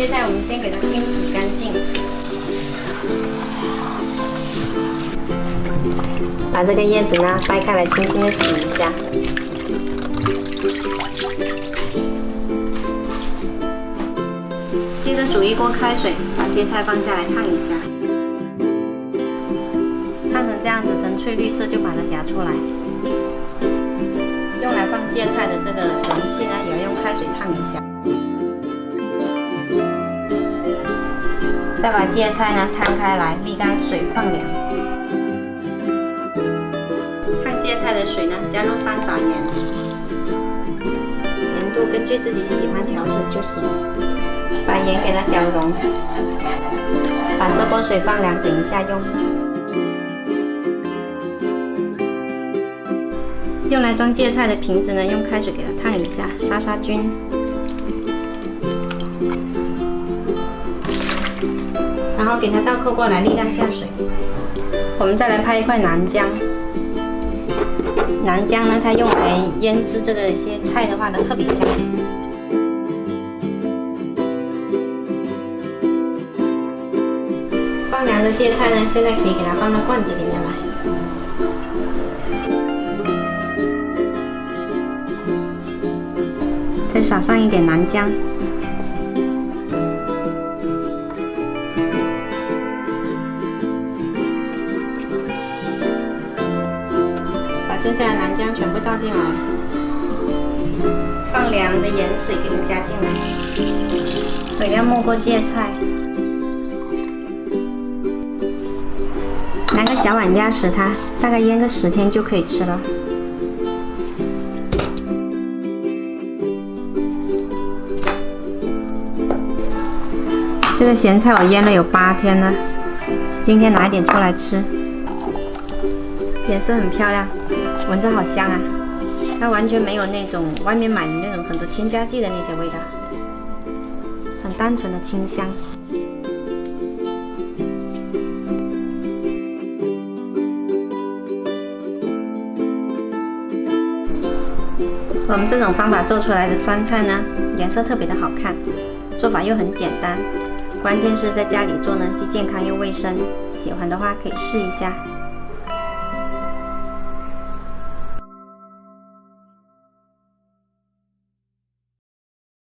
芥菜我们先给它清洗干净，把这个叶子呢掰开来，轻轻的洗一下。接着煮一锅开水，把芥菜放下来烫一下，烫成这样子呈翠绿色就把它夹出来。用来放芥菜的这个容器呢，也要用开水烫一下。再把芥菜呢摊开来，沥干水放凉。烫芥菜的水呢，加入3勺盐，咸度根据自己喜欢调整就行。把盐给它搅融，把这锅水放凉，等一下用。用来装芥菜的瓶子呢，用开水给它烫一下，杀菌。然后给它倒扣过来，沥干下水。我们再来拍一块南姜。南姜呢，它用来腌制这个一些菜的话呢，特别香。放凉的芥菜呢，现在可以给它放到罐子里面来。再撒上一点南姜，把剩下的南姜全部倒进来，放凉的盐水给它加进来，水要没过芥菜。拿个小碗压实它，大概腌个10天就可以吃了。这个咸菜我腌了有8天了，今天拿一点出来吃，颜色很漂亮，闻着好香啊！它完全没有那种外面买的那种很多添加剂的那些味道，很单纯的清香。我们这种方法做出来的酸菜呢，颜色特别的好看，做法又很简单，关键是在家里做呢，既健康又卫生。喜欢的话可以试一下。